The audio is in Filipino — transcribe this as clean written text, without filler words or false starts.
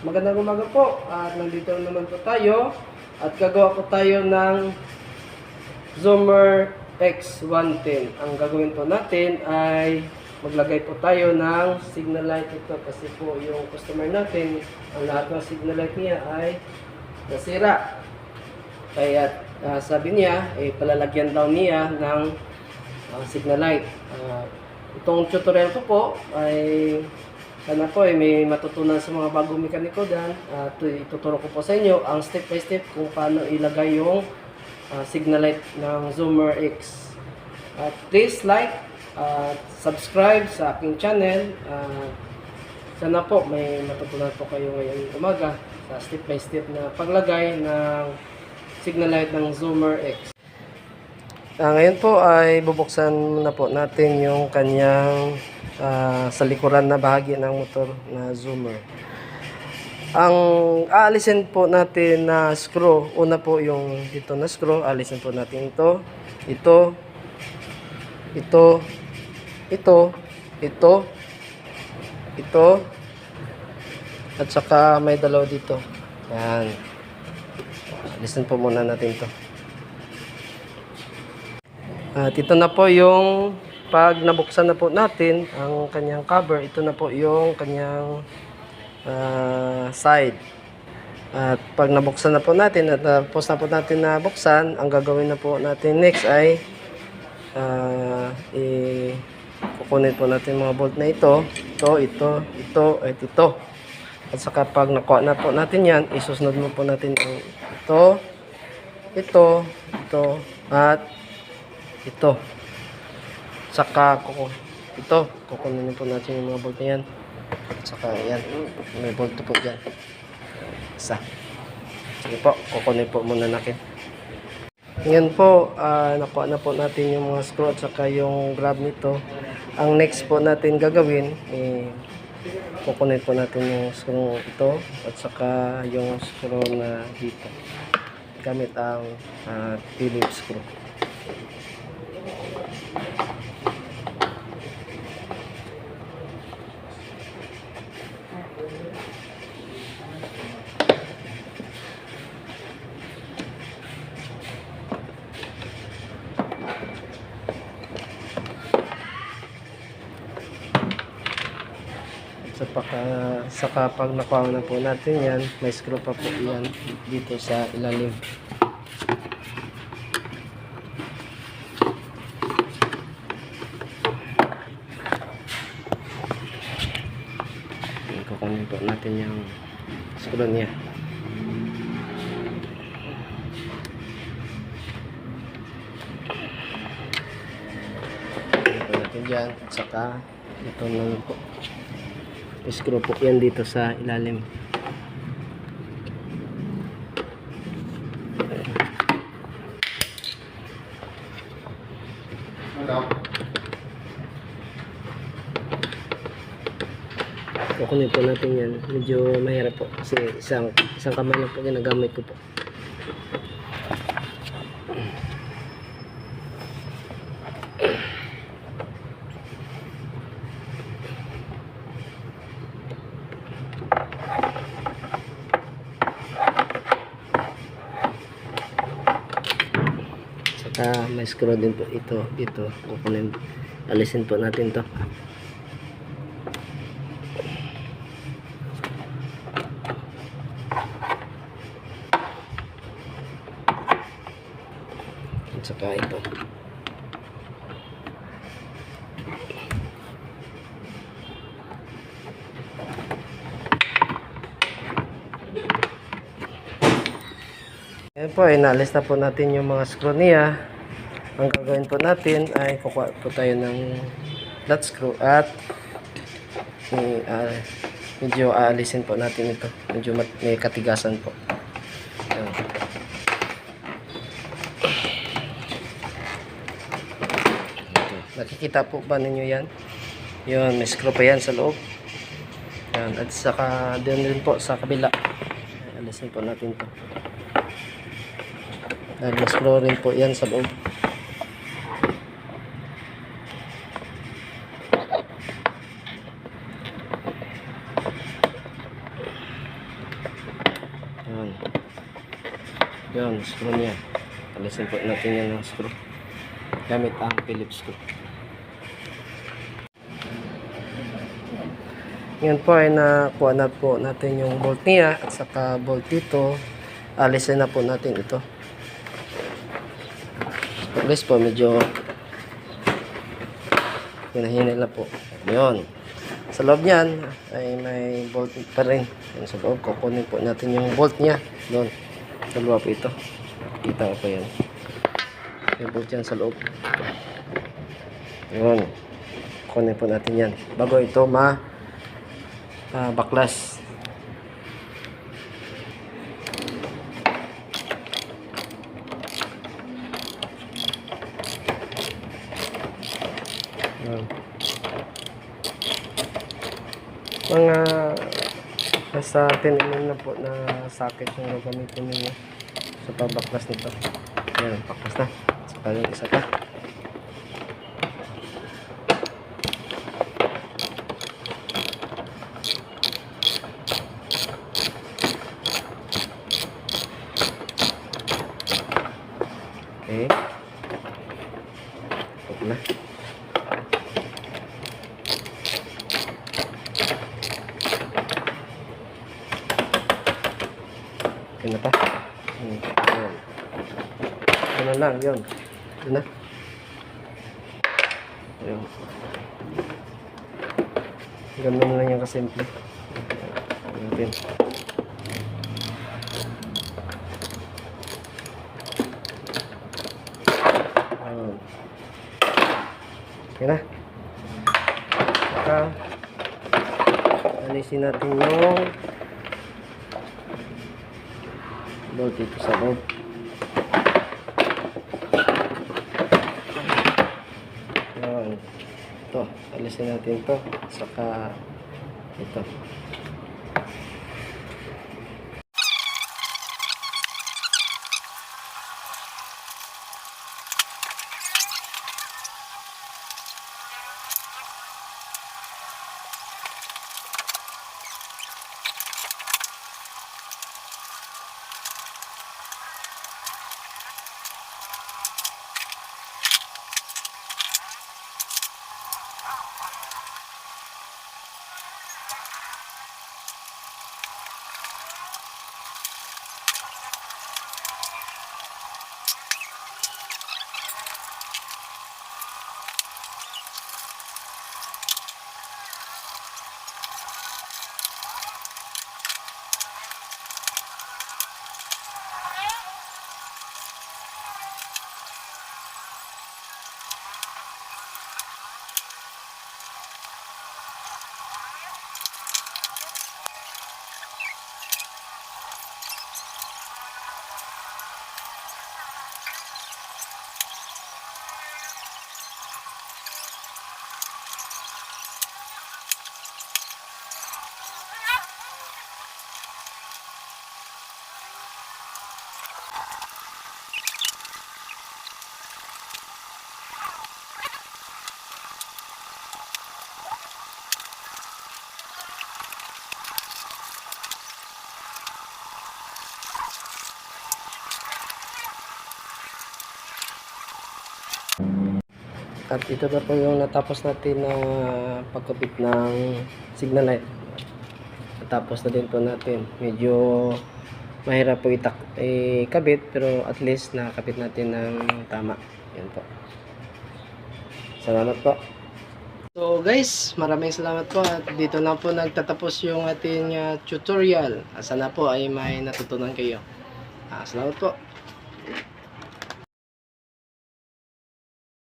Magandang umaga po. At nandito naman po tayo. At gagawa po tayo ng Zoomer X110. Ang gagawin po natin ay maglagay po tayo ng signal light ito. Kasi po yung customer natin, ang lahat ng signal light niya ay nasira. Kaya sabi niya, palalagyan daw niya ng signal light. Itong tutorial ko po ay sana po may matutunan sa mga bagong mekaniko dyan. Ituturo ko po sa inyo ang step by step kung paano ilagay yung signal light ng Zoomer X. Please like at subscribe sa aking channel. Sana po may matutunan po kayo ngayong umaga sa step by step na paglagay ng signal light ng Zoomer X. Ngayon po ay bubuksan na po natin yung kanyang sa likuran na bahagi ng motor na Zoomer. Ang aalisin po natin na screw, una po yung dito na screw, aalisin po natin ito, ito, at saka may dalawa dito. Yan. Aalisin po muna natin ito. At ito na po yung pag nabuksan na po natin ang kanyang cover, ito na po yung kanyang side. At pag nabuksan na po natin at tapos na po natin na buksan, ang gagawin na po natin next ay kukunin po natin mga bolt na ito, at ito. At saka pag nakuha na po natin yan, isusunod mo po natin ang ito, at ito. Saka kukunin po natin yung mga bolt na yan. Saka yan, may bolt po dyan. Isa. Sige po, kukunin po muna natin. Ngayon po, nakuha na po natin yung mga screw at saka yung grab nito. Ang next po natin gagawin, kukunin po natin yung screw ito at saka yung screw na dito. Gamit ang Phillips screw. Saka pag nakuha na po natin yan, may screw pa po yan dito sa ilalim. Kukunin po natin yung screw niya. Kukunin po natin dyan, saka ito na po. Screw po yan dito sa ilalim. Kukunin po natin yan. Medyo mahirap po kasi isang kamay lang po ginagamit ko po. May screw din po ito dito. Kukunin, alisin po natin to. At saka ito. Ayan po, inalis na po natin yung mga screw niya. Ang gagawin po natin ay kukuha po tayo ng flat screw at medyo aalisin po natin ito. Medyo may katigasan po. Ayan. Nakikita po ba ninyo yan? Yun, may screw pa yan sa loob. Ayan. At saka din po sa kabila. Aalisin po natin ito. May screw rin po yan sa loob. Yan. Yan, screw niya. Alisin po natin yan ng screw. Gamit ang Phillips screw. Yan po ay nakuha na po natin yung bolt niya at saka bolt dito. Alisin na po natin ito. At least po medyo hinahinay na po. Yun. Sa loob niyan ay may bolt pa rin. Yan sa loob. Kukunin po natin yung bolt niya. Doon. Sa loob po ito. Kita ko po yan. May bolt yan sa loob. Yun. Kukunin po natin yan. Bago ito baklas. Mga nasa 10 mm na po na socket yung gagamitin ninyo sa pabaklas nito. Ayan, baklas na. Saka yung isa pa. Okay. Okay na. Okay na pa. Ganun lang, yun. Yun na. Yun. Ganun lang yung kasimple. Ganun. Okay na. Saka alisin natin yung bolt dito sa loob. Yan. Ito, alisin natin ito. Saka ito. At ito na po yung natapos natin na pagkabit ng signal light. Natapos na din po natin. Medyo mahirap po ikabit pero at least nakakabit natin ng tama. Yan po. Salamat po. So guys, maraming salamat po at dito na po nagtatapos yung ating tutorial. Sana po ay may natutunan kayo. Salamat po.